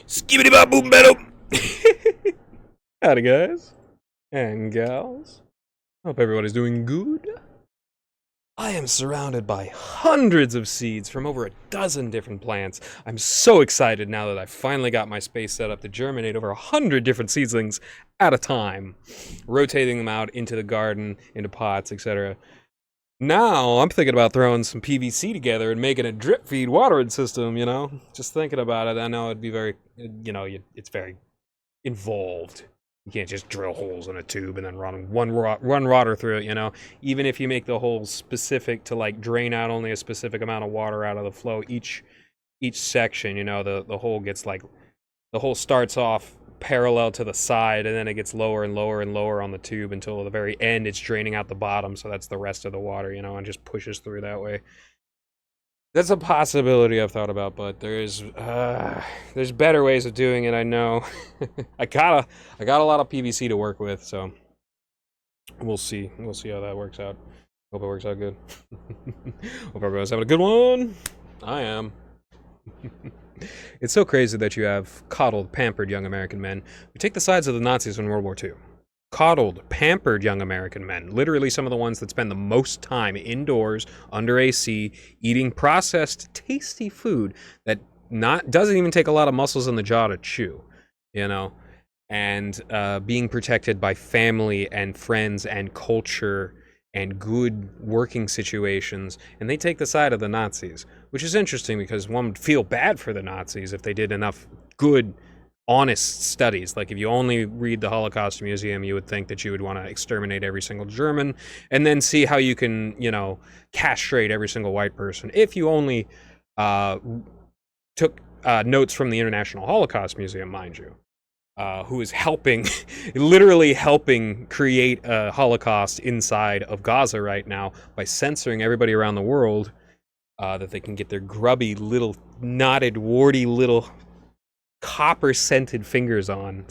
Skibbity bop boom boom. Howdy, guys and gals. Hope everybody's doing good. I am surrounded by hundreds of seeds from over a dozen different plants. I'm so excited now that I finally got my space set up to germinate over 100 different seedlings at a time, rotating them out into the garden, into pots, etc. Now I'm thinking about throwing some PVC together and making a drip feed watering system, Just thinking about it, I know it'd be very, it's very involved. You can't just drill holes in a tube and then run water through it, Even if you make the holes specific to like drain out only a specific amount of water out of the flow, each section, the hole gets like, the hole starts off parallel to the side and then it gets lower and lower and lower on the tube until at the very end it's draining out the bottom, so that's the rest of the water, and just pushes through that way. That's a possibility I've thought about, but there's better ways of doing it, I know. I got a lot of PVC to work with, so we'll see how that works out. Hope it works out good. Hope everyone's having a good one. I am. It's so crazy that you have coddled, pampered young American men who take the sides of the Nazis in World War II. Coddled, pampered young American men, literally some of the ones that spend the most time indoors, under AC, eating processed, tasty food that doesn't even take a lot of muscles in the jaw to chew, and being protected by family and friends and culture and good working situations, and they take the side of the Nazis, which is interesting because one would feel bad for the Nazis if they did enough good, honest studies. Like if you only read the Holocaust Museum, you would think that you would want to exterminate every single German and then see how you can, castrate every single white person. If you only took notes from the International Holocaust Museum, mind you, who is helping, literally helping create a Holocaust inside of Gaza right now by censoring everybody around the world that they can get their grubby little knotted, warty little copper-scented fingers on.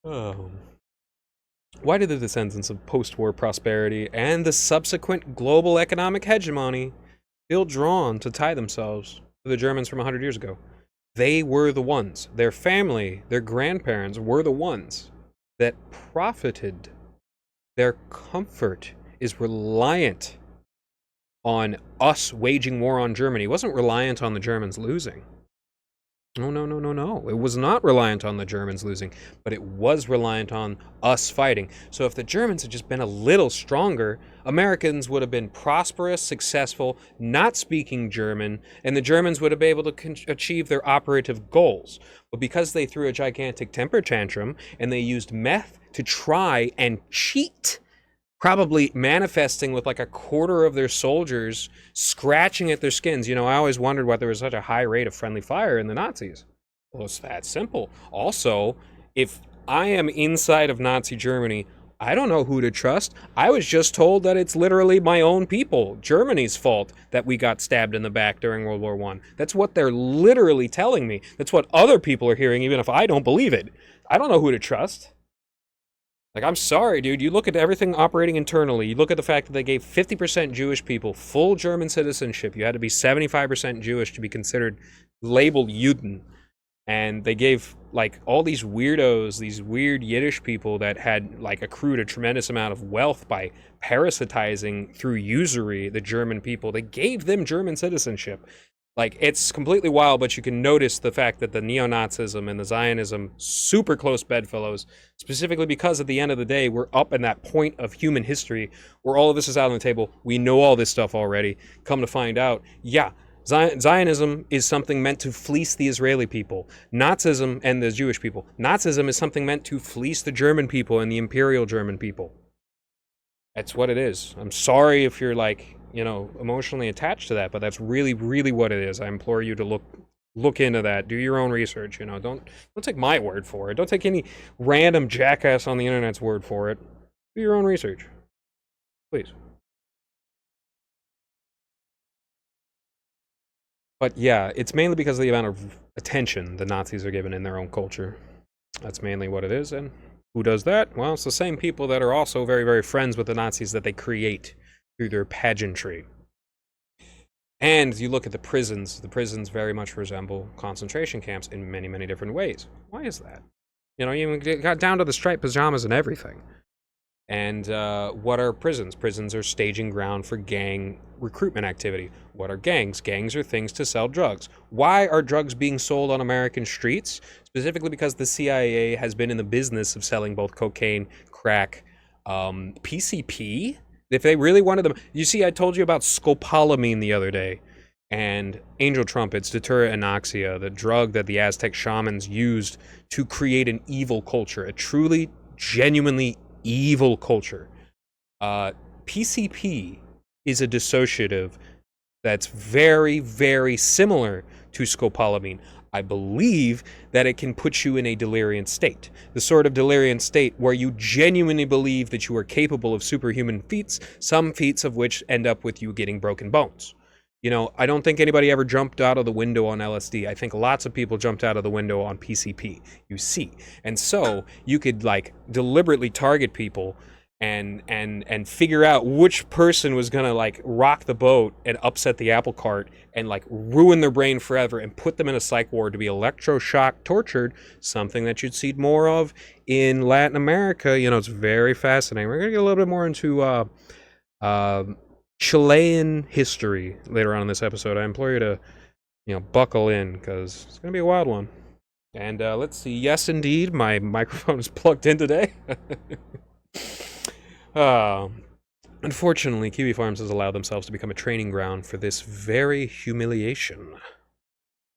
Oh. Why do the descendants of post-war prosperity and the subsequent global economic hegemony feel drawn to tie themselves to the Germans from 100 years ago? They were the ones, their family, their grandparents were the ones that profited. Their comfort is reliant on us waging war on Germany. It wasn't reliant on the Germans losing. No. It was not reliant on the Germans losing, but it was reliant on us fighting. So if the Germans had just been a little stronger, Americans would have been prosperous, successful, not speaking German, and the Germans would have been able to achieve their operative goals. But because they threw a gigantic temper tantrum and they used meth to try and cheat, probably manifesting with like a quarter of their soldiers scratching at their skins. I always wondered why there was such a high rate of friendly fire in the Nazis. Well, it's that simple. Also, if I am inside of Nazi Germany, I don't know who to trust. I was just told that it's literally my own people, Germany's fault, that we got stabbed in the back during World War I. That's what they're literally telling me. That's what other people are hearing, even if I don't believe it. I don't know who to trust. Like, I'm sorry, dude. You look at everything operating internally. You look at the fact that they gave 50% Jewish people full German citizenship. You had to be 75% Jewish to be considered labeled Juden. And they gave, like, all these weirdos, these weird Yiddish people that had, like, accrued a tremendous amount of wealth by parasitizing through usury the German people. They gave them German citizenship. Like, it's completely wild, but you can notice the fact that the neo-Nazism and the Zionism, super close bedfellows, specifically because at the end of the day, we're up in that point of human history where all of this is out on the table. We know all this stuff already. Come to find out, yeah, Zionism is something meant to fleece the Israeli people. Nazism and the Jewish people. Nazism is something meant to fleece the German people and the imperial German people. That's what it is. I'm sorry if you're like, emotionally attached to that, but that's really, really what it is. I implore you to look into that. Do your own research. Don't take my word for it. Don't take any random jackass on the internet's word for it. Do your own research, please. But yeah, it's mainly because of the amount of attention the Nazis are given in their own culture. That's mainly what it is. And who does that? Well, it's the same people that are also very, very friends with the Nazis that they create through their pageantry. And you look at the prisons very much resemble concentration camps in many, many different ways. Why is that? You know, you got down to the striped pajamas and everything. And what are prisons? Prisons are staging ground for gang recruitment activity. What are gangs? Gangs are things to sell drugs. Why are drugs being sold on American streets? Specifically because the CIA has been in the business of selling both cocaine, crack, PCP. If they really wanted them, you see, I told you about scopolamine the other day, and angel trumpets, datura anoxia, the drug that the Aztec shamans used to create an evil culture, a truly, genuinely evil culture. PCP is a dissociative that's very, very similar to scopolamine. I believe that it can put you in a delirium state. The sort of delirium state where you genuinely believe that you are capable of superhuman feats, some feats of which end up with you getting broken bones. You know, I don't think anybody ever jumped out of the window on LSD. I think lots of people jumped out of the window on PCP, you see. And so you could like deliberately target people and figure out which person was gonna like rock the boat and upset the apple cart and like ruin their brain forever and put them in a psych ward to be electroshock tortured, something that you'd see more of in Latin America. You know, it's very fascinating. We're gonna get a little bit more into Chilean history later on in this episode. I implore you to, you know, buckle in because it's gonna be a wild one. And let's see. Yes, indeed, my microphone is plugged in today. Unfortunately, Kiwi Farms has allowed themselves to become a training ground for this very humiliation.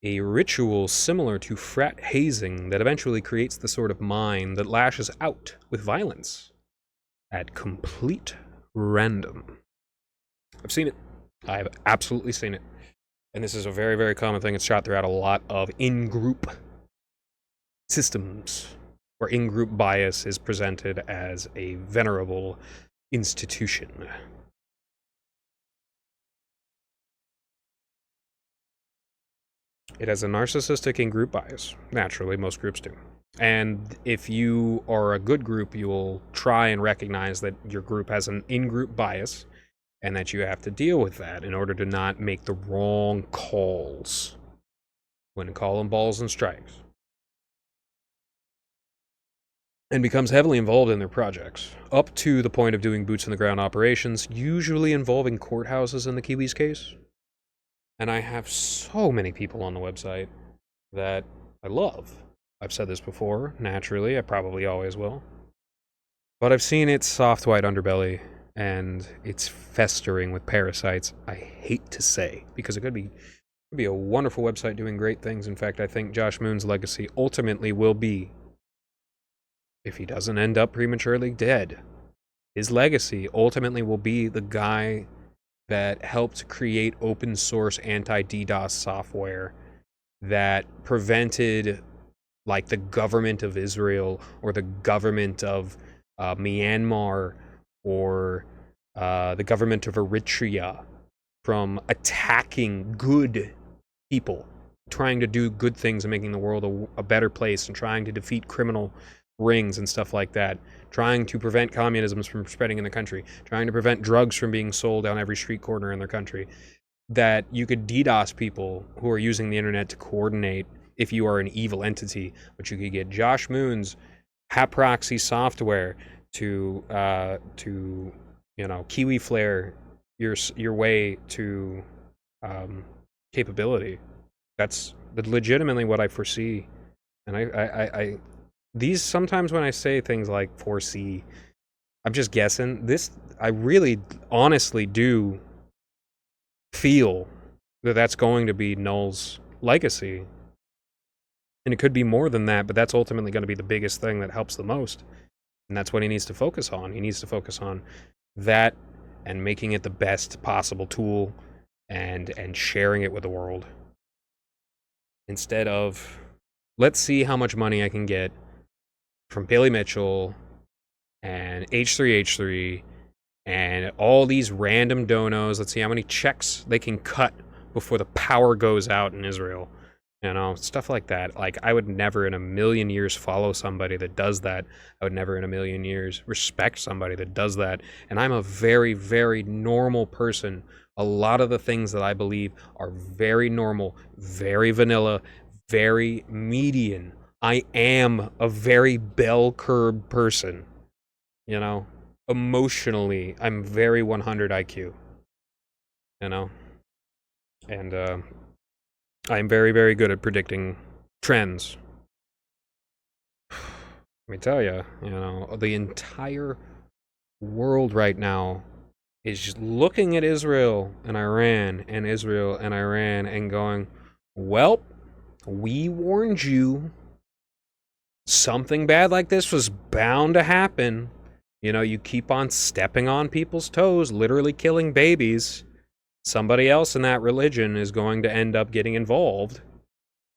A ritual similar to frat hazing that eventually creates the sort of mind that lashes out with violence at complete random. I've seen it. I've absolutely seen it. And this is a very, very common thing. It's shot throughout a lot of in-group systems where in-group bias is presented as a venerable institution. It has a narcissistic in-group bias. Naturally, most groups do. And if you are a good group, you will try and recognize that your group has an in-group bias and that you have to deal with that in order to not make the wrong calls when calling balls and strikes. And becomes heavily involved in their projects, up to the point of doing boots-on-the-ground operations, usually involving courthouses in the Kiwis case. And I have so many people on the website that I love. I've said this before, naturally, I probably always will. But I've seen its soft white underbelly, and it's festering with parasites, I hate to say, because it could be a wonderful website doing great things. In fact, I think Josh Moon's legacy ultimately will be, if he doesn't end up prematurely dead, his legacy ultimately will be the guy that helped create open source anti-DDoS software that prevented like the government of Israel or the government of Myanmar or the government of Eritrea from attacking good people, trying to do good things and making the world a better place and trying to defeat criminal rings and stuff like that, trying to prevent communism from spreading in the country, trying to prevent drugs from being sold down every street corner in their country, that you could DDoS people who are using the internet to coordinate if you are an evil entity, but you could get Josh Moon's hat proxy software to you know, Kiwi flare your way to capability. That's legitimately what I foresee. And I these sometimes when I say things like foresee, I'm just guessing. This, I really honestly do feel that that's going to be Null's legacy. And it could be more than that, but that's ultimately going to be the biggest thing that helps the most. And that's what he needs to focus on. He needs to focus on that and making it the best possible tool and sharing it with the world. Instead of, let's see how much money I can get from Billy Mitchell and H3H3 and all these random donos. Let's see how many checks they can cut before the power goes out in Israel. You know, stuff like that. Like, I would never in a million years follow somebody that does that. I would never in a million years respect somebody that does that. And I'm a very, very normal person. A lot of the things that I believe are very normal, very vanilla, very median. I am a very bell curve person, you know? Emotionally, I'm very 100 IQ, you know? And I'm very, very good at predicting trends. Let me tell you, you know, the entire world right now is just looking at Israel and Iran and Israel and Iran and going, well, we warned you. Something bad like this was bound to happen. You know, you keep on stepping on people's toes, literally killing babies. Somebody else in that religion is going to end up getting involved.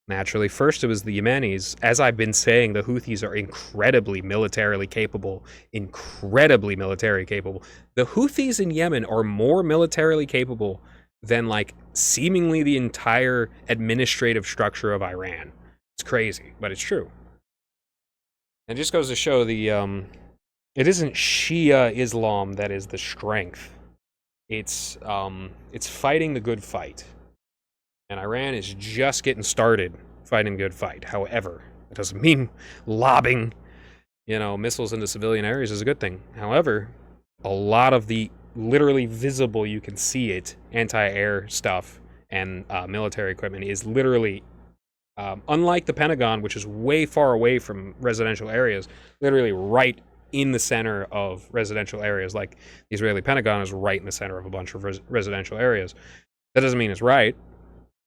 Naturally, first it was the Yemenis. As I've been saying, the Houthis are incredibly militarily capable. Incredibly military capable. The Houthis in Yemen are more militarily capable than, like, seemingly the entire administrative structure of Iran. It's crazy, but it's true. It just goes to show it isn't Shia Islam that is the strength. It's fighting the good fight. And Iran is just getting started fighting a good fight. However, it doesn't mean lobbing, you know, missiles into civilian areas is a good thing. However, a lot of the literally visible, you can see it, anti-air stuff and military equipment is literally, unlike the Pentagon, which is way far away from residential areas, literally right in the center of residential areas. Like, the Israeli Pentagon is right in the center of a bunch of residential areas. That doesn't mean it's right.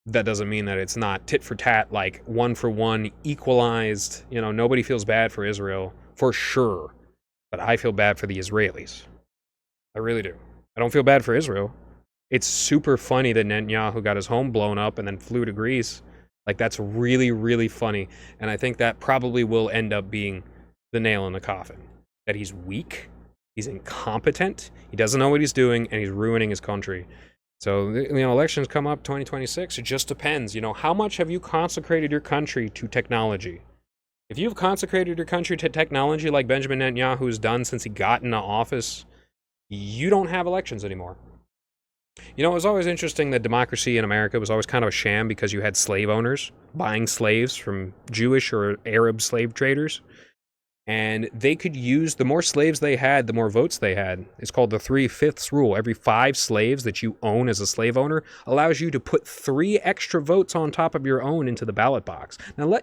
That doesn't mean that it's not tit for tat, like one for one, equalized. You know, nobody feels bad for Israel, for sure. But I feel bad for the Israelis. I really do. I don't feel bad for Israel. It's super funny that Netanyahu got his home blown up and then flew to Greece. Like, that's really, really funny. And I think that probably will end up being the nail in the coffin. That he's weak, he's incompetent, he doesn't know what he's doing, and he's ruining his country. So, you know, elections come up 2026. It just depends. You know, how much have you consecrated your country to technology? If you've consecrated your country to technology like Benjamin Netanyahu has done since he got into office, you don't have elections anymore. You know, it was always interesting that democracy in America was always kind of a sham because you had slave owners buying slaves from Jewish or Arab slave traders. And they could use, the more slaves they had, the more votes they had. It's called the 3/5 rule. Every 5 slaves that you own as a slave owner allows you to put 3 extra votes on top of your own into the ballot box. Now,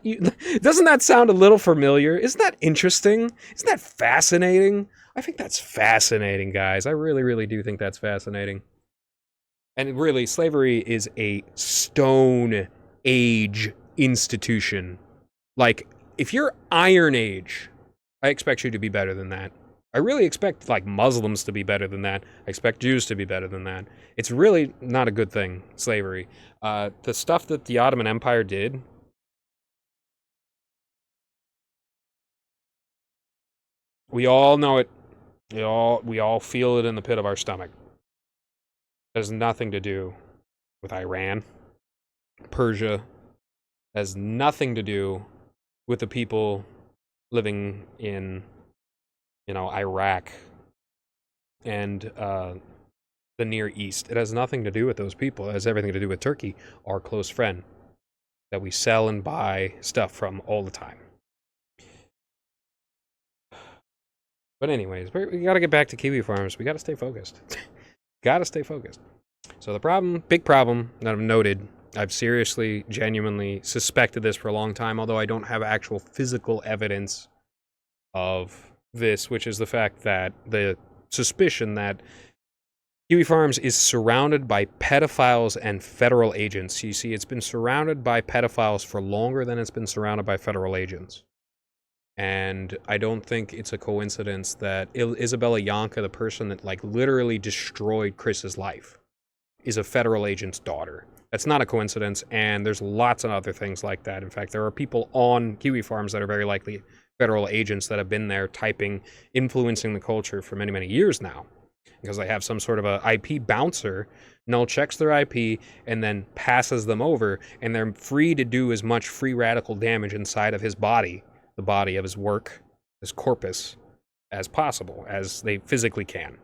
doesn't that sound a little familiar? Isn't that interesting? Isn't that fascinating? I think that's fascinating, guys. I really, really do think that's fascinating. And really, slavery is a Stone Age institution. Like, if you're Iron Age, I expect you to be better than that. I really expect, like, Muslims to be better than that. I expect Jews to be better than that. It's really not a good thing, slavery. The stuff that the Ottoman Empire did, we all know it. We all feel it in the pit of our stomach. It has nothing to do with Iran, Persia. It has nothing to do with the people living in, you know, Iraq and the Near East. It has nothing to do with those people. It has everything to do with Turkey, our close friend, that we sell and buy stuff from all the time. But anyways, we got to get back to kiwi farms. We got to stay focused. Got to stay focused. So the problem, big problem that I've noted, I've seriously, genuinely suspected this for a long time, although I don't have actual physical evidence of this, which is the fact that the suspicion that Kiwi Farms is surrounded by pedophiles and federal agents. You see, it's been surrounded by pedophiles for longer than it's been surrounded by federal agents. And I don't think it's a coincidence that Isabella Yanka, the person that, like, literally destroyed Chris's life, is a federal agent's daughter. That's not a coincidence, and there's lots of other things like that. In fact, there are people on Kiwi Farms that are very likely federal agents that have been there typing, influencing the culture for many, many years now. because they have some sort of a IP bouncer. Null checks their IP and then passes them over, and they're free to do as much free radical damage inside of his body, the body of his work, his corpus, as possible, as they physically can.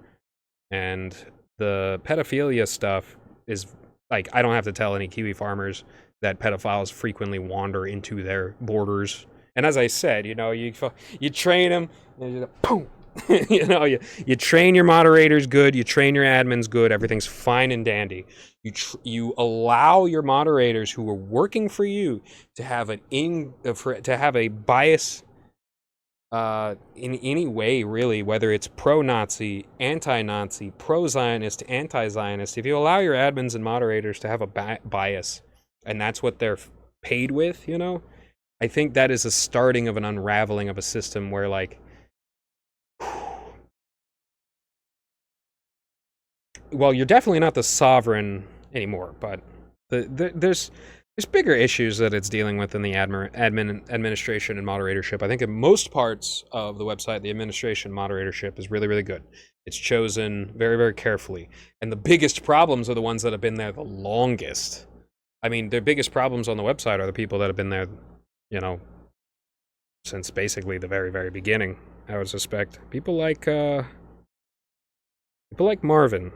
And the pedophilia stuff is, like, I don't have to tell any Kiwi farmers that pedophiles frequently wander into their borders. And as I said, you train them, and you boom, you train your moderators good, you train your admins good, everything's fine and dandy. You allow your moderators who are working for you to have a bias in any way, really, whether it's pro-Nazi, anti-Nazi, pro-Zionist, anti-Zionist. If you allow your admins and moderators to have a bias, and that's what they're paid with, I think that is a starting of an unraveling of a system where, like, well, you're definitely not the sovereign anymore, but there's bigger issues that it's dealing with in the administration and moderatorship. I think in most parts of the website, the administration moderatorship is really, really good. It's chosen very, very carefully. And the biggest problems are the ones that have been there the longest. I mean, the biggest problems on the website are the people that have been there, since basically the very, very beginning, I would suspect. People like Marvin,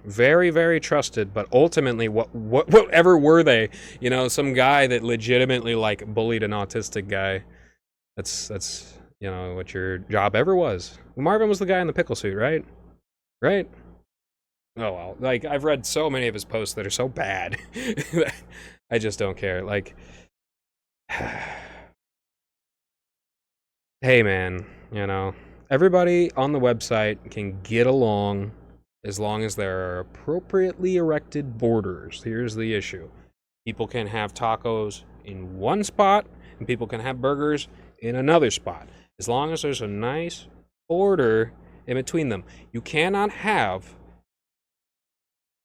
very, very trusted, but ultimately, whatever were they? Some guy that legitimately, like, bullied an autistic guy. That's what your job ever was. Marvin was the guy in the pickle suit, right? Right? Oh well, like, I've read so many of his posts that are so bad. I just don't care. Like, hey man, everybody on the website can get along as long as there are appropriately erected borders. Here's the issue. People can have tacos in one spot, and people can have burgers in another spot. As long as there's a nice border in between them. You cannot have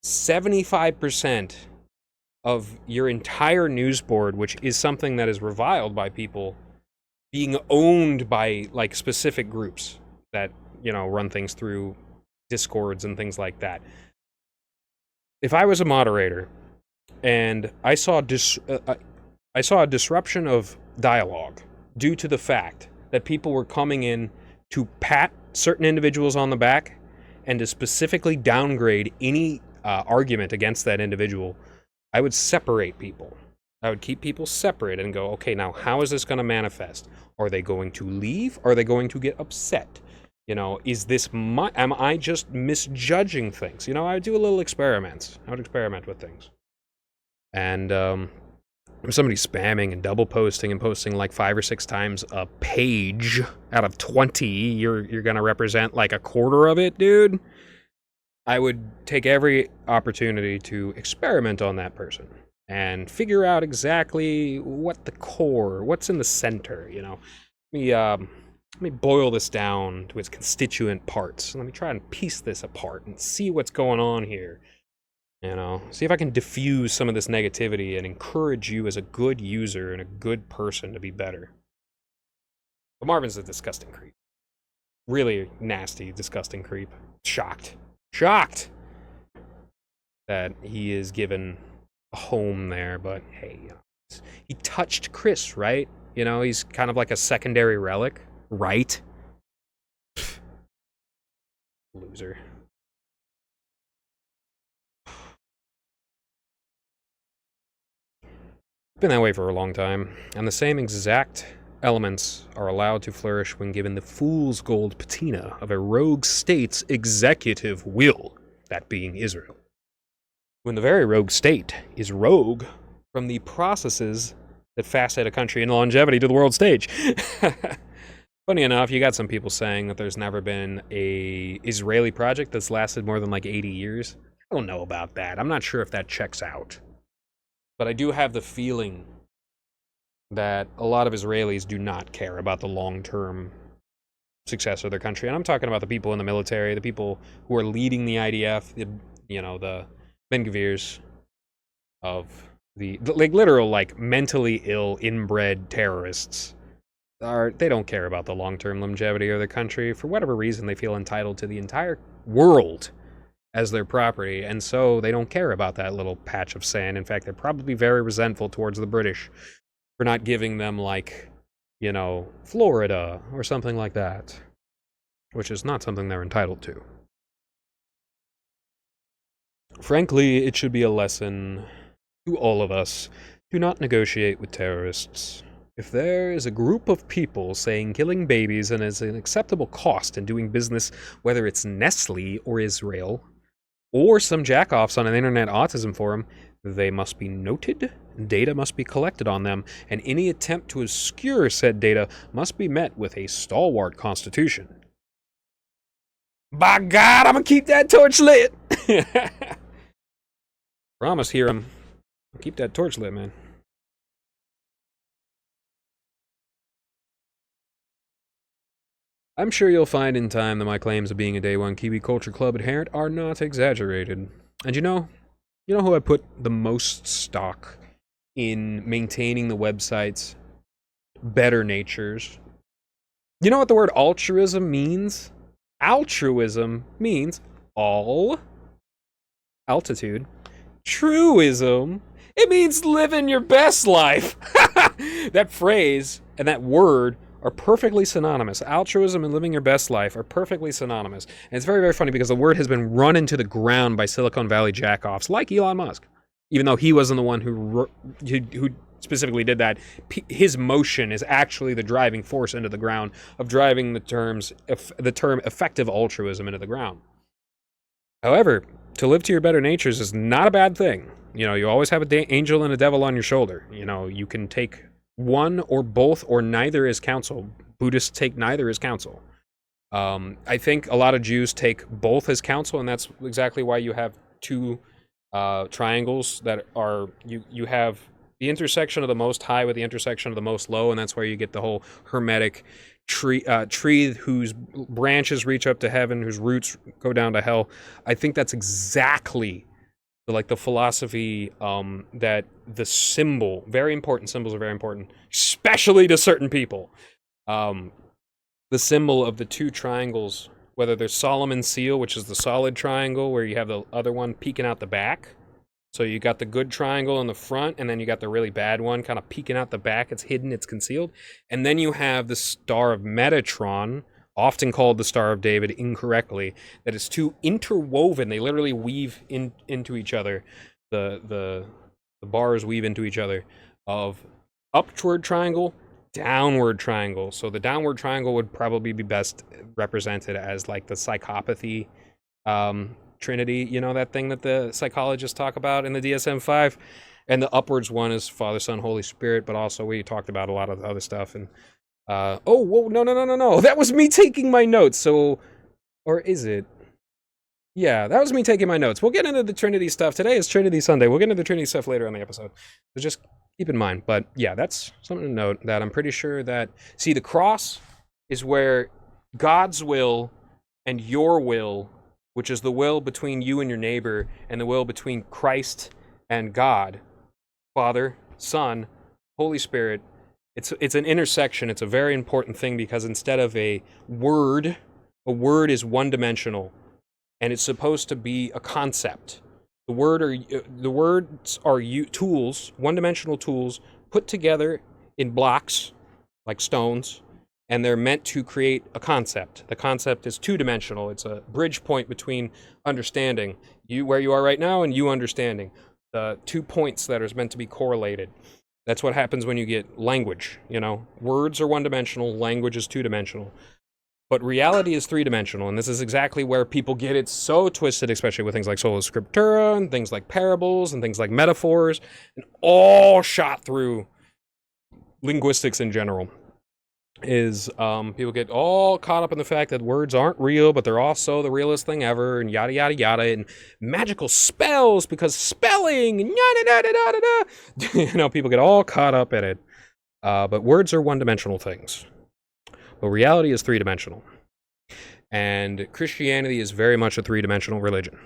75% of your entire news board, which is something that is reviled by people, being owned by, like, specific groups that, run things through discords and things like that. If I was a moderator and I saw a disruption of dialogue due to the fact that people were coming in to pat certain individuals on the back and to specifically downgrade any argument against that individual, I would separate people. I would keep people separate and go, okay, now how is this going to manifest? Are they going to leave? Are they going to get upset? Is this am I just misjudging things? I would do a little experiments. I would experiment with things. And if somebody's spamming and double posting and posting like 5 or 6 times a page out of 20, you're going to represent like a quarter of it, dude. I would take every opportunity to experiment on that person and figure out exactly what's in the center, Let me boil this down to its constituent parts. Let me try and piece this apart and see what's going on here. See if I can diffuse some of this negativity and encourage you as a good user and a good person to be better. But Marvin's a disgusting creep. Really nasty, disgusting creep. Shocked that he is given a home there, but hey, he touched Chris, right? He's kind of like a secondary relic, right? Loser. Been that way for a long time, and the same exact elements are allowed to flourish when given the fool's gold patina of a rogue state's executive will, that being Israel. When the very rogue state is rogue from the processes that fascinate a country in longevity to the world stage. Funny enough, you got some people saying that there's never been a Israeli project that's lasted more than like 80 years. I don't know about that. I'm not sure if that checks out. But I do have the feeling that a lot of Israelis do not care about the long-term success of their country. And I'm talking about the people in the military, the people who are leading the IDF, the Ben-Gvirs of the literal, like, mentally ill, inbred terrorists. They don't care about the long-term longevity of their country. For whatever reason, they feel entitled to the entire world as their property, and so they don't care about that little patch of sand. In fact, they're probably very resentful towards the British for not giving them, like, Florida or something like that, which is not something they're entitled to. Frankly, it should be a lesson to all of us. Do not negotiate with terrorists. If there is a group of people saying killing babies and is an acceptable cost in doing business, whether it's Nestle or Israel, or some jackoffs on an internet autism forum, they must be noted, data must be collected on them, and any attempt to obscure said data must be met with a stalwart constitution. By God, I'm gonna keep that torch lit! Promise, Hiram. Keep that torch lit, man. I'm sure you'll find in time that my claims of being a Day One Kiwi Culture Club adherent are not exaggerated. And you know who I put the most stock in maintaining the website's better natures? You know what the word altruism means? Altruism means all altitude. Truism, it means living your best life. That phrase and that word are perfectly synonymous. Altruism and living your best life are perfectly synonymous. And it's very, very funny because the word has been run into the ground by Silicon Valley jackoffs like Elon Musk. Even though he wasn't the one who specifically did that, his motion is actually the driving force into the ground of driving the term effective altruism into the ground. However, to live to your better natures is not a bad thing. You always have an angel and a devil on your shoulder. You can take one or both or neither as counsel. Buddhists take neither as counsel. I think a lot of Jews take both as counsel, and that's exactly why you have two triangles that are, you have the intersection of the most high with the intersection of the most low, and that's where you get the whole hermetic tree whose branches reach up to heaven, whose roots go down to hell. I think that's exactly the philosophy that the symbol, very important, symbols are very important, especially to certain people. The symbol of the two triangles, whether there's Solomon's seal, which is the solid triangle, where you have the other one peeking out the back. So you got the good triangle in the front, and then you got the really bad one kind of peeking out the back. It's hidden, it's concealed. And then you have the Star of Metatron, often called the Star of David incorrectly, that is two interwoven. They literally weave into each other. The bars weave into each other of upward triangle, downward triangle. So the downward triangle would probably be best represented as like the psychopathy Trinity, that thing that the psychologists talk about in the DSM-5, and the upwards one is Father, Son, Holy Spirit, but also we talked about a lot of other stuff. And no, that was me taking my notes. So, or is it? Yeah, that was me taking my notes. We'll get into the Trinity stuff. Today is Trinity Sunday. We'll get into the Trinity stuff later on the episode. So just keep in mind. But yeah, that's something to note, that I'm pretty sure that, see, the cross is where God's will and your will, which is the will between you and your neighbor, and the will between Christ and God, Father, Son, Holy Spirit. It's an intersection. It's a very important thing, because instead of a word is one-dimensional, and it's supposed to be a concept. The words are tools, one-dimensional tools, put together in blocks, like stones, and they're meant to create a concept. The concept is two-dimensional. It's a bridge point between understanding, you where you are right now, and you understanding. The 2 points that are meant to be correlated. That's what happens when you get language. Words are one-dimensional, language is two-dimensional. But reality is three-dimensional, and this is exactly where people get it so twisted, especially with things like sola scriptura, and things like parables, and things like metaphors, and all shot through linguistics in general. Is people get all caught up in the fact that words aren't real, but they're also the realest thing ever, and yada yada yada, and magical spells because spelling, and yada yada yada yada. People get all caught up in it. But words are one-dimensional things, but reality is three-dimensional, and Christianity is very much a three-dimensional religion,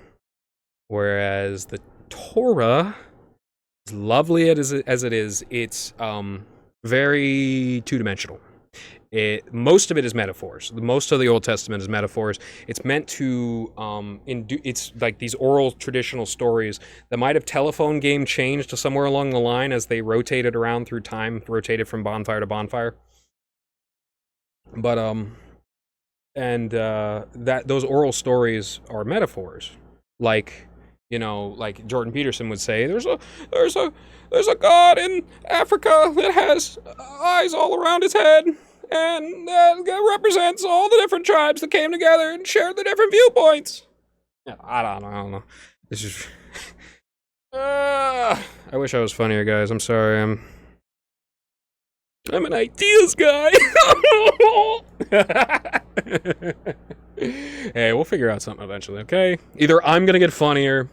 whereas the Torah, as lovely as it is, it's very two-dimensional. Most of it is metaphors. Most of the Old Testament is metaphors. It's meant to it's like these oral traditional stories that might have telephone game changed to somewhere along the line as they rotated around through time, rotated from bonfire to bonfire. But that those oral stories are metaphors, like, you know, like Jordan Peterson would say, there's a god in Africa that has eyes all around his head, and that represents all the different tribes that came together and shared the different viewpoints. Yeah, I don't know. This is. I wish I was funnier, guys. I'm sorry. I'm an ideas guy. Hey, we'll figure out something eventually, okay? Either I'm gonna get funnier,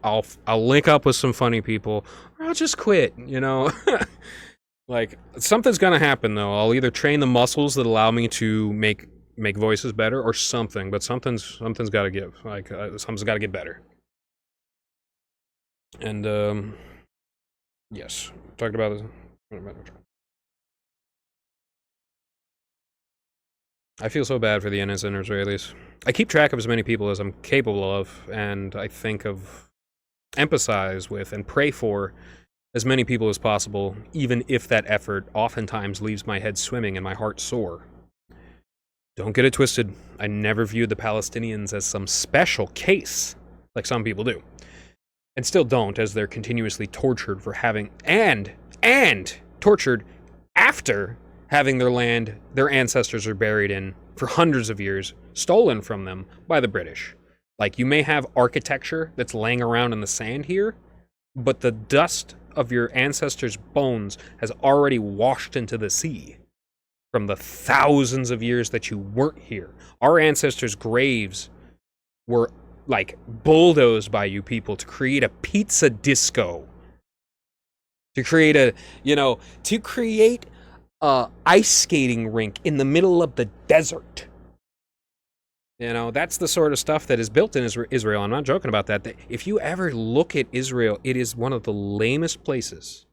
I'll link up with some funny people, or I'll just quit, you know? Like, something's gonna happen, though. I'll either train the muscles that allow me to make voices better, or something, but something's gotta give. Like, something's gotta get better. And, yes. Talked about this. I feel so bad for the innocent Israelis. I keep track of as many people as I'm capable of, and I think of, empathize with, and pray for as many people as possible, even if that effort oftentimes leaves my head swimming and my heart sore. Don't get it twisted. I never viewed the Palestinians as some special case, like some people do. And still don't, as they're continuously tortured for having, and tortured after having their land their ancestors are buried in for hundreds of years, stolen from them by the British. Like, you may have architecture that's laying around in the sand here, but the dust of your ancestors' bones has already washed into the sea from the thousands of years that you weren't here. Our ancestors' graves were, like, bulldozed by you people to create a pizza disco. To create a ice skating rink in the middle of the desert. You know, that's the sort of stuff that is built in Israel. I'm not joking about that. If you ever look at Israel, it is one of the lamest places.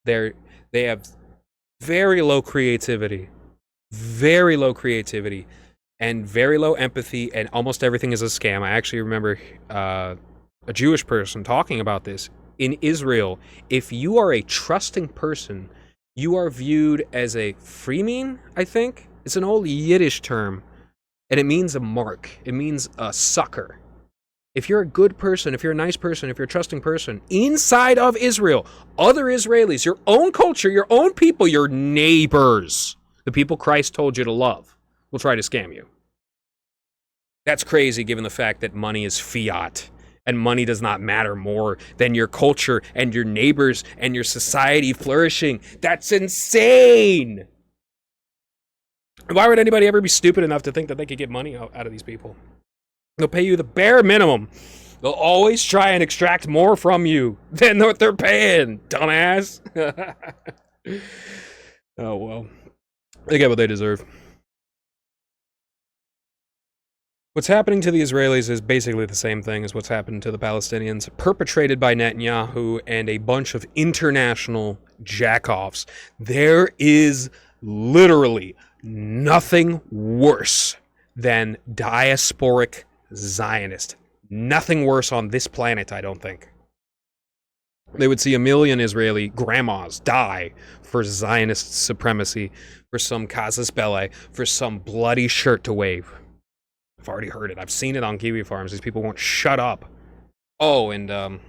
They have very low creativity, and very low empathy, and almost everything is a scam. I actually remember a Jewish person talking about this. In Israel, if you are a trusting person, you are viewed as a freeman, I think. It's an old Yiddish term, and it means a mark. It means a sucker. If you're a good person, if you're a nice person, if you're a trusting person, inside of Israel, other Israelis, your own culture, your own people, your neighbors, the people Christ told you to love, will try to scam you. That's crazy, given the fact that money is fiat. And money does not matter more than your culture and your neighbors and your society flourishing. That's insane! Why would anybody ever be stupid enough to think that they could get money out of these people? They'll pay you the bare minimum. They'll always try and extract more from you than what they're paying, dumbass. Oh, well. They get what they deserve. What's happening to the Israelis is basically the same thing as what's happened to the Palestinians, perpetrated by Netanyahu and a bunch of international jackoffs. There is literally nothing worse than diasporic Zionist. Nothing worse on this planet, I don't think. They would see 1 million Israeli grandmas die for Zionist supremacy, for some casus belli, for some bloody shirt to wave. I've already heard it. I've seen it on kiwi farms. These people won't shut up. Oh, and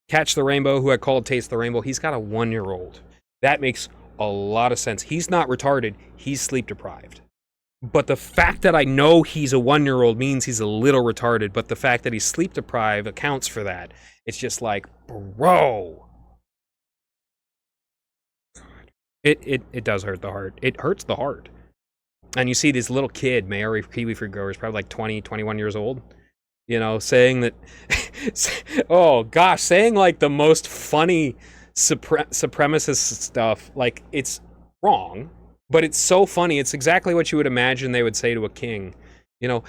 Catch the Rainbow, who I called Taste the Rainbow, he's got a 1-year-old. That makes a lot of sense. He's not retarded. He's sleep deprived. But the fact that I know he's a 1-year-old means he's a little retarded, but the fact that he's sleep deprived accounts for that. It's just like, bro. It does hurt the heart. It hurts the heart. And you see this little kid, Maori kiwi fruit growers, probably like 20, 21 years old, you know, saying that, oh gosh, saying like the most funny supremacist stuff. Like, it's wrong, but it's so funny. It's exactly what you would imagine they would say to a king. You know,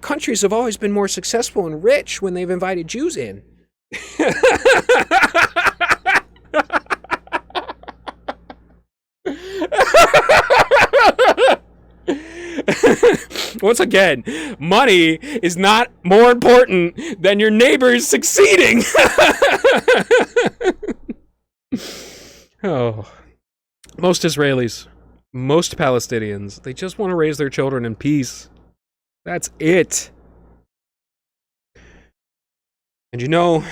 countries have always been more successful and rich when they've invited Jews in. Once again, money is not more important than your neighbors succeeding. Oh, most Israelis, most Palestinians, they just want to raise their children in peace. That's it. And you know,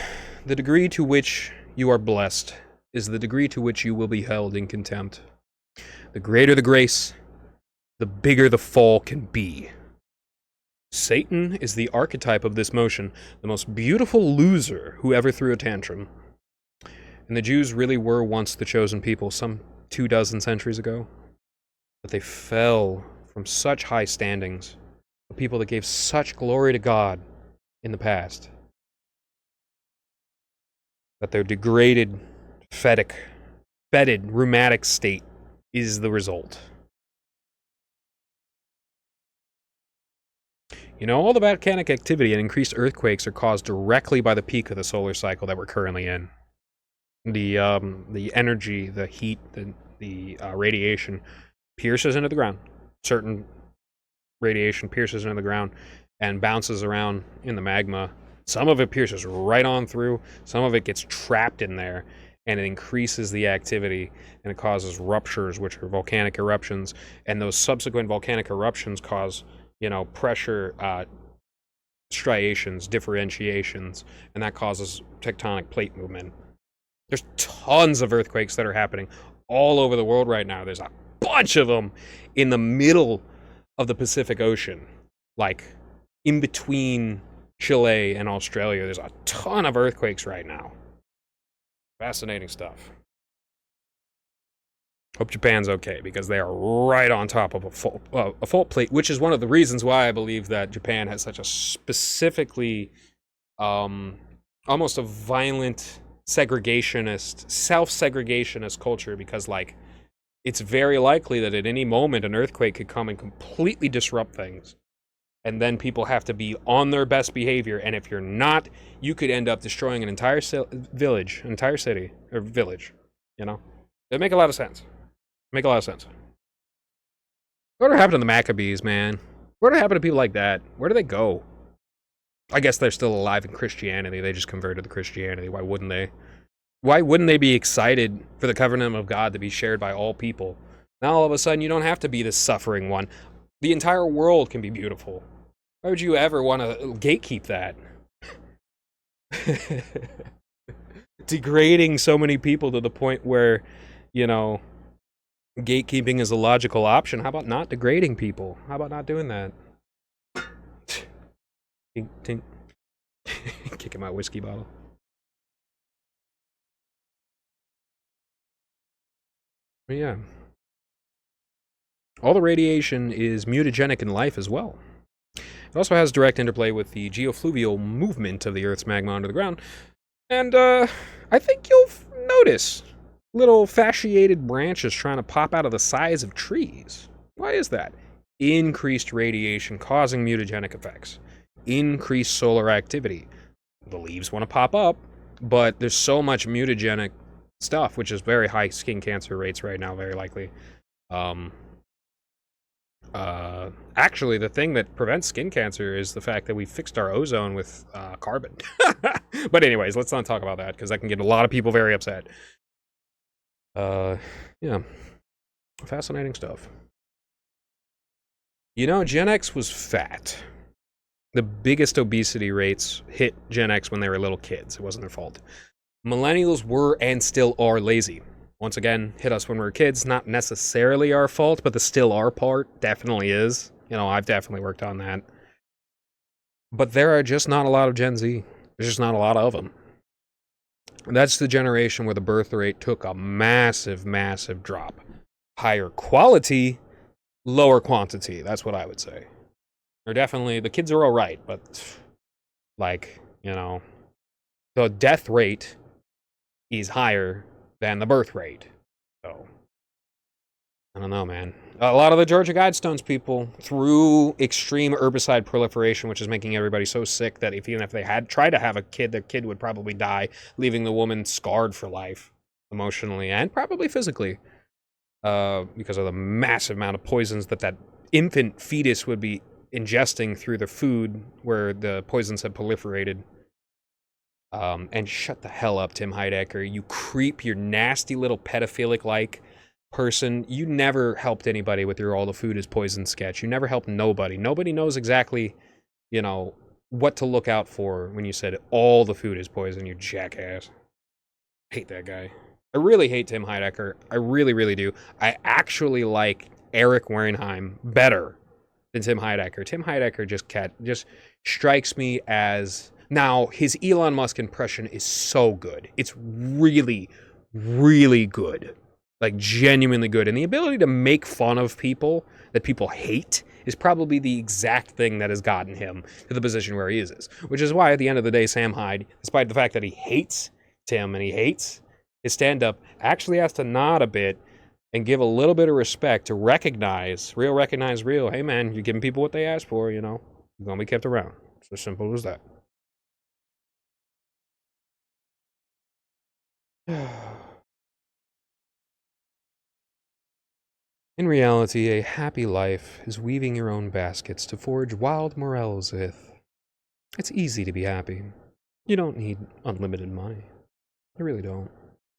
the degree to which you are blessed is the degree to which you will be held in contempt. The greater the grace, the bigger the fall can be. Satan is the archetype of this motion, the most beautiful loser who ever threw a tantrum. And the Jews really were once the chosen people, some 24 centuries ago. But they fell from such high standings, the people that gave such glory to God in the past, that their degraded, fetid, rheumatic state is the result. You know, all the volcanic activity and increased earthquakes are caused directly by the peak of the solar cycle that we're currently in. The energy, the heat, the radiation pierces into the ground. Certain radiation pierces into the ground and bounces around in the magma. Some of it pierces right on through. Some of it gets trapped in there, and it increases the activity, and it causes ruptures, which are volcanic eruptions. And those subsequent volcanic eruptions cause, pressure striations, differentiations, and that causes tectonic plate movement. There's tons of earthquakes that are happening all over the world right now. There's a bunch of them in the middle of the Pacific Ocean, like in between Chile and Australia. There's a ton of earthquakes right now. Fascinating stuff. Hope Japan's okay, because they are right on top of a fault plate, which is one of the reasons why I believe that Japan has such a specifically almost a violent segregationist, self-segregationist culture, because it's very likely that at any moment an earthquake could come and completely disrupt things, and then people have to be on their best behavior, and if you're not, you could end up destroying an entire village, an entire city or village. It'd make a lot of sense. What happened to the Maccabees, man? What happened to people like that? Where do they go? I guess they're still alive in Christianity. They just converted to Christianity. Why wouldn't they? Why wouldn't they be excited for the covenant of God to be shared by all people? Now all of a sudden you don't have to be the suffering one. The entire world can be beautiful. Why would you ever want to gatekeep that? Degrading so many people to the point where, gatekeeping is a logical option. How about not degrading people? How about not doing that? Tink, tink. Kicking my whiskey bottle. But yeah. All the radiation is mutagenic in life as well. It also has direct interplay with the geofluvial movement of the Earth's magma under the ground. And I think you'll notice little fasciated branches trying to pop out of the sides of trees. Why is that? Increased radiation causing mutagenic effects. Increased solar activity. The leaves want to pop up, but there's so much mutagenic stuff, which is very high skin cancer rates right now, very likely. Actually, the thing that prevents skin cancer is the fact that we fixed our ozone with carbon. But anyways, let's not talk about that, because that can get a lot of people very upset. Yeah. Fascinating stuff. Gen X was fat. The biggest obesity rates hit Gen X when they were little kids. It wasn't their fault. Millennials were and still are lazy. Once again, hit us when we were kids. Not necessarily our fault, but the still are part definitely is. I've definitely worked on that. But there are just not a lot of Gen Z. There's just not a lot of them. And that's the generation where the birth rate took a massive, massive drop. Higher quality, lower quantity. That's what I would say. Or definitely, the kids are all right, but the death rate is higher than the birth rate. So, I don't know, man. A lot of the Georgia Guidestones people, through extreme herbicide proliferation, which is making everybody so sick that even if they had tried to have a kid, their kid would probably die, leaving the woman scarred for life, emotionally and probably physically, because of the massive amount of poisons that infant fetus would be ingesting through the food where the poisons had proliferated. And shut the hell up, Tim Heidecker. You creep, you nasty little pedophilic-like person. You never helped anybody with your all the food is poison sketch. You never helped nobody. Nobody knows exactly, you know, what to look out for when you said all the food is poison, you jackass. Hate that guy. I really hate Tim Heidecker. I really, really do. I actually like Eric Warenheim better than Tim Heidecker. Tim Heidecker just strikes me as... Now, his Elon Musk impression is so good. It's really, really good. Like, genuinely good. And the ability to make fun of people that people hate is probably the exact thing that has gotten him to the position where he is. Which is why, at the end of the day, Sam Hyde, despite the fact that he hates Tim and he hates his stand-up, actually has to nod a bit and give a little bit of respect to recognize real. Hey, man, you're giving people what they asked for, you know. You're going to be kept around. It's as simple as that. In reality, a happy life is weaving your own baskets to forge wild morels with. It's easy to be happy. You don't need unlimited money. You really don't.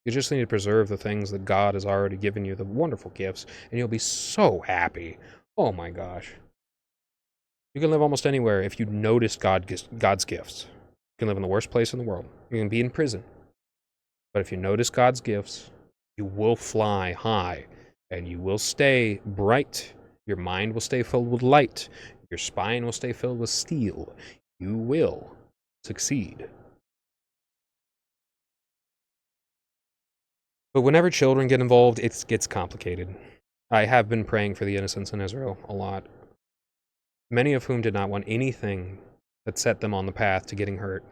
You just need to preserve the things that God has already given you, the wonderful gifts, and you'll be so happy. Oh my gosh. You can live almost anywhere if you notice God's gifts. You can live in the worst place in the world. You can be in prison. But if you notice God's gifts, you will fly high, and you will stay bright. Your mind will stay filled with light. Your spine will stay filled with steel. You will succeed. But whenever children get involved, it gets complicated. I have been praying for the innocents in Israel a lot. Many of whom did not want anything that set them on the path to getting hurt,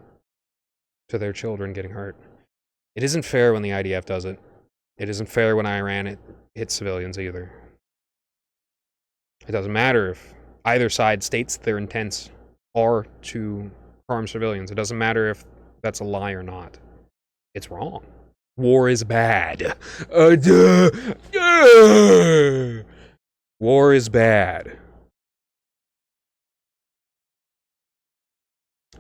to their children getting hurt. It isn't fair when the IDF does it. It isn't fair when Iran hits civilians either. It doesn't matter if either side states their intents are to harm civilians. It doesn't matter if that's a lie or not. It's wrong. War is bad. War is bad.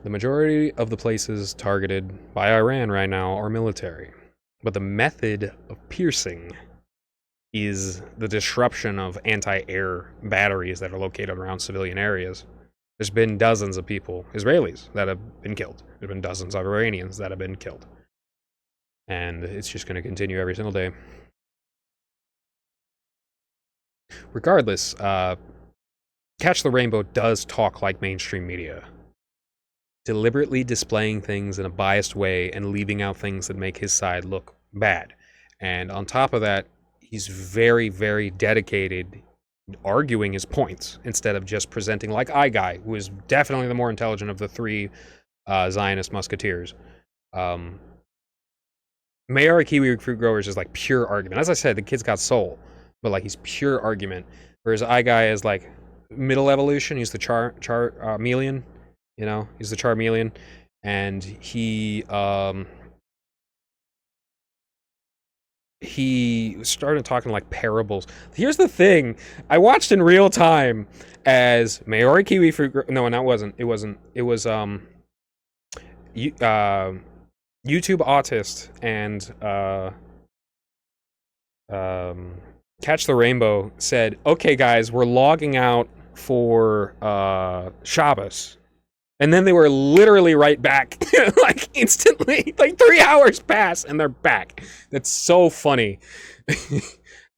The majority of the places targeted by Iran right now are military, but the method of piercing is the disruption of anti-air batteries that are located around civilian areas. There's been dozens of people, Israelis, that have been killed. There's been dozens of Iranians that have been killed. And it's just going to continue every single day. Regardless, Catch the Rainbow does talk like mainstream media, deliberately displaying things in a biased way and leaving out things that make his side look bad. And on top of that, he's very, very dedicated arguing his points instead of just presenting like I-Guy, who is definitely the more intelligent of the three Zionist musketeers. Mayor Kiwi Fruit Growers is like pure argument. As I said, the kid's got soul, but like he's pure argument. Whereas I-Guy is like middle evolution. He's the Charmeleon. You know, he's the Charmeleon, and he started talking like parables. Here's the thing: I watched in real time as Maori Kiwi Fruit. No, that wasn't. It wasn't. It was YouTube Autist and Catch the Rainbow said, "Okay, guys, we're logging out for Shabbos." And then they were literally right back, like instantly, like 3 hours pass and they're back. That's so funny.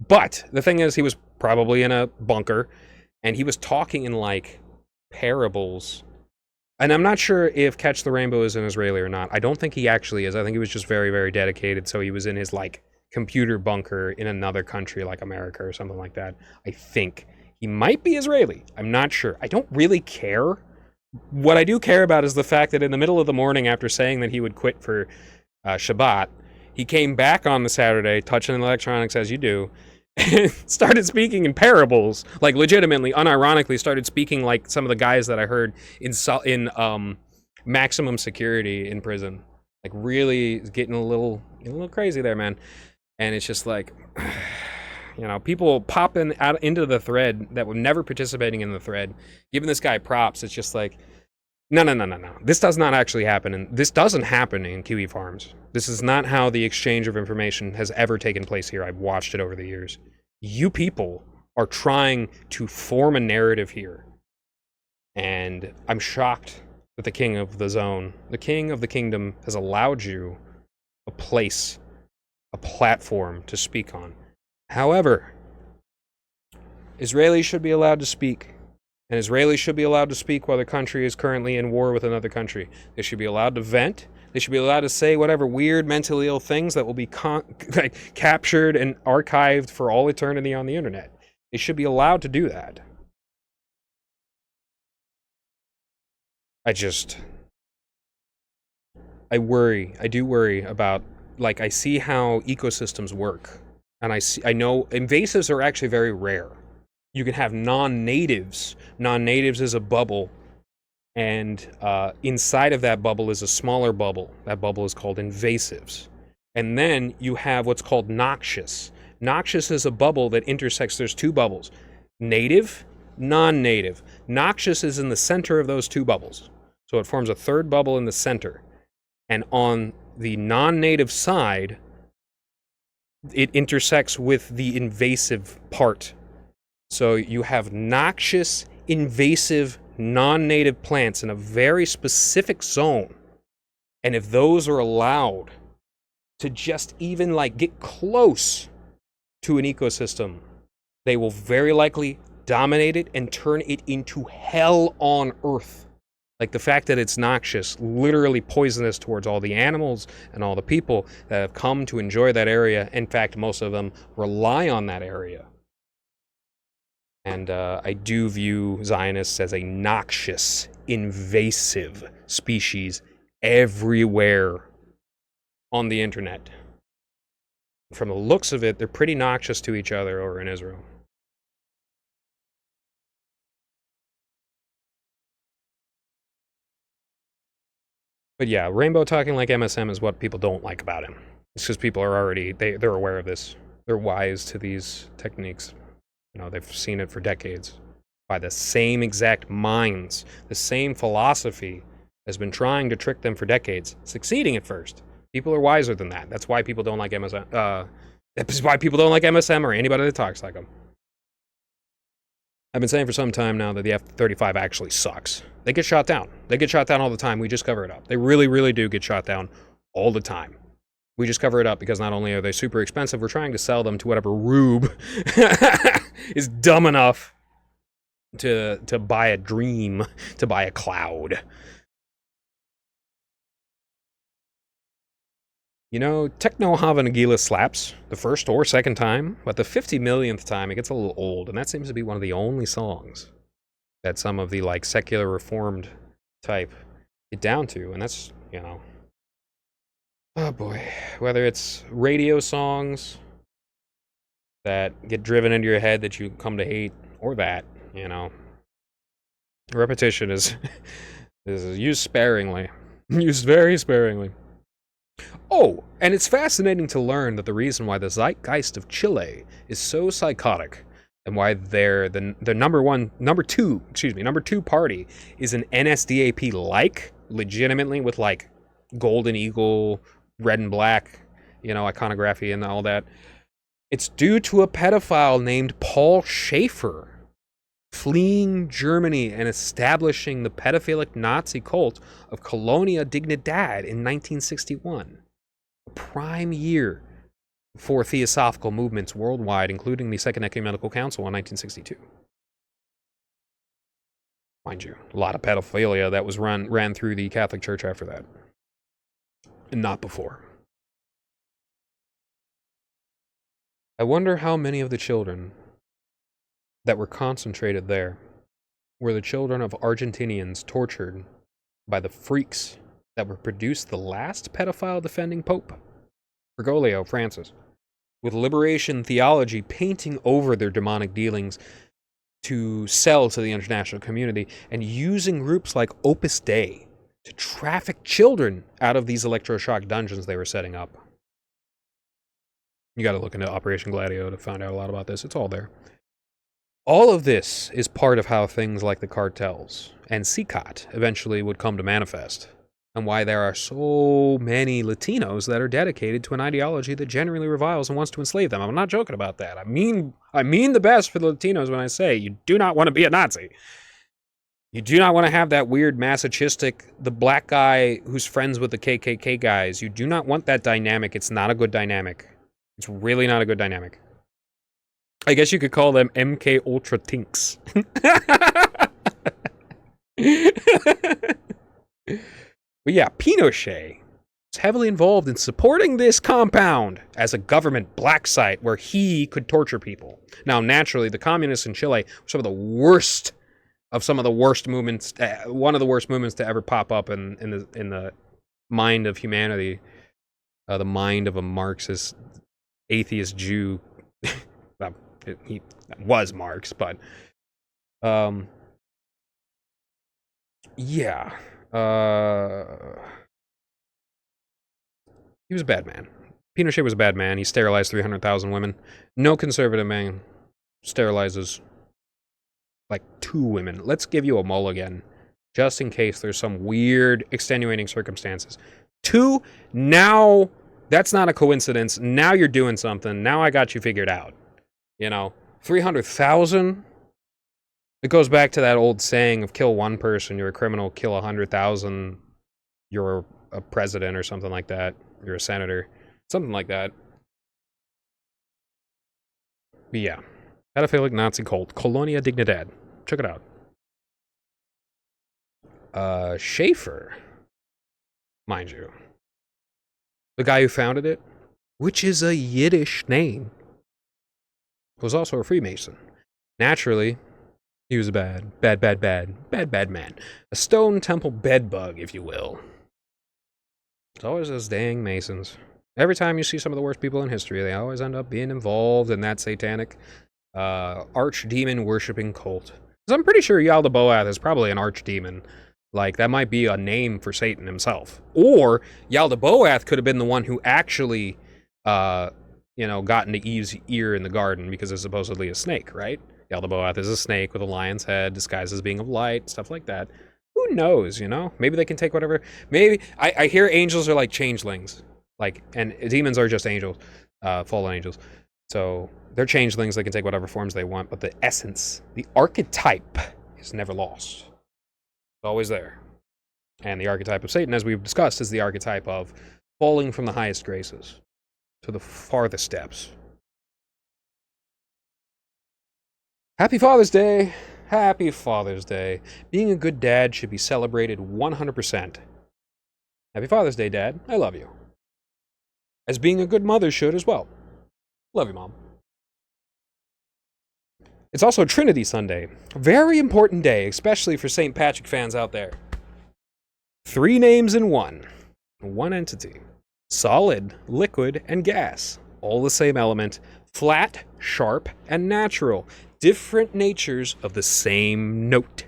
But the thing is, he was probably in a bunker and he was talking in like parables. And I'm not sure if Catch the Rainbow is an Israeli or not. I don't think he actually is. I think he was just very, very dedicated. So he was in his like computer bunker in another country like America or something like that. I think he might be Israeli. I'm not sure. I don't really care. What I do care about is the fact that in the middle of the morning, after saying that he would quit for Shabbat, he came back on the Saturday, touching the electronics as you do, and started speaking in parables, like legitimately, unironically, started speaking like some of the guys that I heard in maximum security in prison. Like really getting a little crazy there, man. And it's just like, people popping out into the thread that were never participating in the thread, giving this guy props. It's just like, no. This does not actually happen, and this doesn't happen in QE farms. This is not how the exchange of information has ever taken place here. I've watched it over the years. You people are trying to form a narrative here, and I'm shocked that the king of the zone, the king of the kingdom, has allowed you a place, a platform to speak on. However, Israelis should be allowed to speak. And Israelis should be allowed to speak while their country is currently in war with another country. They should be allowed to vent. They should be allowed to say whatever weird, mentally ill things that will be captured and archived for all eternity on the internet. They should be allowed to do that. I worry. I do worry about, I see how ecosystems work. And I know invasives are actually very rare. You can have non-natives. Non-natives is a bubble, and inside of that bubble is a smaller bubble. That bubble is called invasives. And then you have what's called noxious. Noxious is a bubble that intersects. There's two bubbles: native, non-native. Noxious is in the center of those two bubbles, so it forms a third bubble in the center. And on the non-native side, it intersects with the invasive part. So you have noxious, invasive, non-native plants in a very specific zone. And if those are allowed to just even get close to an ecosystem, they will very likely dominate it and turn it into hell on earth. Like the fact that it's noxious, literally poisonous towards all the animals and all the people that have come to enjoy that area. In fact, most of them rely on that area. And I do view Zionists as a noxious, invasive species everywhere on the internet. From the looks of it, they're pretty noxious to each other over in Israel. But yeah, Rainbow talking like MSM is what people don't like about him. It's because people are already, they're aware of this. They're wise to these techniques. They've seen it for decades by the same exact minds. The same philosophy has been trying to trick them for decades, succeeding at first. People are wiser than that. That's why people don't like MSM. That's why people don't like MSM or anybody that talks like them. I've been saying for some time now that the F-35 actually sucks. They get shot down. They get shot down all the time. We just cover it up. They really, really do get shot down all the time. We just cover it up because not only are they super expensive, we're trying to sell them to whatever rube is dumb enough to buy a dream, to buy a cloud. Techno Hava Nagila slaps the first or second time, but the 50 millionth time it gets a little old, and that seems to be one of the only songs that some of the secular reformed type get down to, and that's, oh boy, whether it's radio songs that get driven into your head that you come to hate, or that, repetition is used sparingly, used very sparingly. Oh, and it's fascinating to learn that the reason why the zeitgeist of Chile is so psychotic and why they're the number two party is an NSDAP legitimately with golden eagle, red and black, iconography and all that. It's due to a pedophile named Paul Schaefer fleeing Germany and establishing the pedophilic Nazi cult of Colonia Dignidad in 1961. A prime year for theosophical movements worldwide, including the Second Ecumenical Council in 1962. Mind you, a lot of pedophilia that was ran through the Catholic Church after that. And not before. I wonder how many of the children that were concentrated there were the children of Argentinians tortured by the freaks that were produced the last pedophile defending Pope, Bergoglio Francis, with liberation theology painting over their demonic dealings to sell to the international community, and using groups like Opus Dei to traffic children out of these electroshock dungeons they were setting up. You got to look into Operation Gladio to find out a lot about this. It's all there. All of this is part of how things like the cartels and CCOT eventually would come to manifest, and why there are so many Latinos that are dedicated to an ideology that genuinely reviles and wants to enslave them. I'm not joking about that. I mean the best for the Latinos when I say you do not want to be a Nazi. You do not want to have that weird masochistic, the black guy who's friends with the KKK guys. You do not want that dynamic. It's not a good dynamic. It's really not a good dynamic. I guess you could call them MK Ultra Tinks. But yeah, Pinochet was heavily involved in supporting this compound as a government black site where he could torture people. Now, naturally, the communists in Chile were some of the worst movements, one of the worst movements to ever pop up in the mind of humanity, the mind of a Marxist, atheist Jew. Well, he was Marx, but yeah. He was a bad man. Pinochet was a bad man. He sterilized 300,000 women. No conservative man sterilizes like 2 women. Let's give you a mulligan, just in case there's some weird extenuating circumstances. 2, now that's not a coincidence. Now you're doing something. Now I got you figured out. 300,000? It goes back to that old saying of kill 1 person, you're a criminal, kill 100,000, you're a president or something like that. You're a senator. Something like that. But yeah. Pedophilic Nazi cult. Colonia Dignidad. Check it out. Schaefer, mind you. The guy who founded it, which is a Yiddish name, was also a Freemason. Naturally, he was a bad man. A stone temple bedbug, if you will. It's always those dang Masons. Every time you see some of the worst people in history, they always end up being involved in that satanic archdemon worshipping cult. Because I'm pretty sure Yaldabaoth is probably an archdemon. Like, that might be a name for Satan himself. Or Yaldabaoth could have been the one who actually, got into Eve's ear in the garden because it's supposedly a snake, right? Yaldabaoth is a snake with a lion's head, disguised as being of light, stuff like that. Who knows, Maybe they can take whatever. Maybe, I hear angels are like changelings. And demons are just angels, fallen angels. So they're changelings, they can take whatever forms they want, but the essence, the archetype, is never lost. It's always there. And the archetype of Satan, as we've discussed, is the archetype of falling from the highest graces to the farthest depths. Happy Father's Day! Happy Father's Day. Being a good dad should be celebrated 100%. Happy Father's Day, Dad. I love you. As being a good mother should as well. Love you, Mom. It's also Trinity Sunday. A very important day, especially for St. Patrick fans out there. 3 names in one. One entity. Solid, liquid, and gas. All the same element. Flat, sharp, and natural. Different natures of the same note.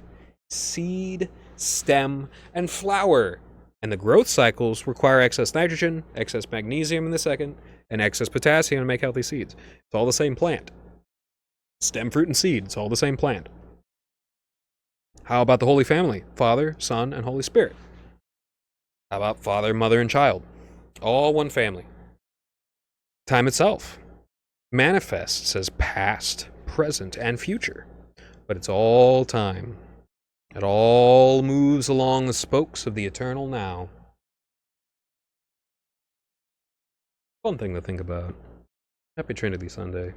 Seed, stem, and flower. And the growth cycles require excess nitrogen, excess magnesium in the second, and excess potassium to make healthy seeds. It's all the same plant. Stem, fruit, and seed. It's all the same plant. How about the Holy Family? Father, Son, and Holy Spirit. How about Father, Mother, and Child? All one family. Time itself manifests as past, present, and future. But it's all time. It all moves along the spokes of the eternal now. Fun thing to think about. Happy Trinity Sunday.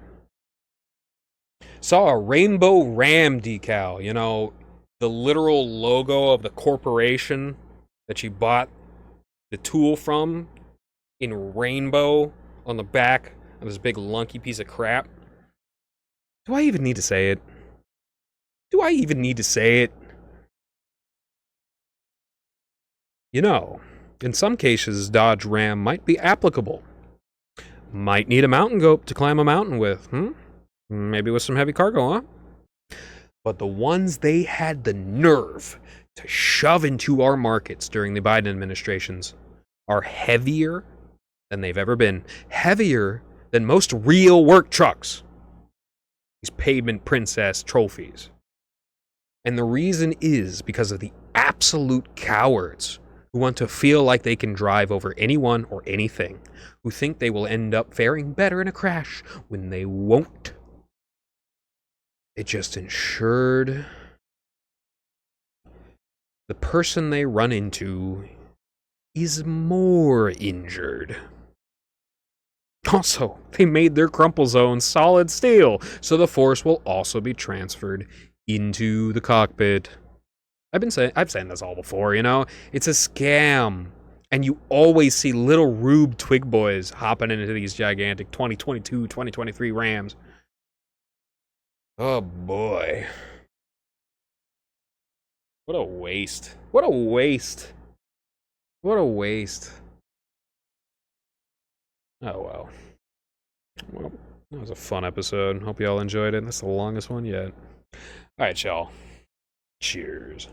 Saw a rainbow ram decal, the literal logo of the corporation that you bought the tool from in rainbow on the back of this big lunky piece of crap. Do I even need to say it? In some cases, Dodge Ram might be applicable. Might need a mountain goat to climb a mountain with, Maybe with some heavy cargo, huh? But the ones they had the nerve to shove into our markets during the Biden administrations are heavier than they've ever been. Heavier than most real work trucks. These pavement princess trophies. And the reason is because of the absolute cowards who want to feel like they can drive over anyone or anything, who think they will end up faring better in a crash when they won't. It just ensured the person they run into is more injured. Also, they made their crumple zone solid steel, so the force will also be transferred into the cockpit. I've saying this all before, you know? It's a scam. And you always see little Rube Twig boys hopping into these gigantic 2022, 2023 Rams. Oh boy. What a waste. What a waste. What a waste. Oh well. Well, that was a fun episode. Hope y'all enjoyed it. That's the longest one yet. Alright, y'all. Cheers.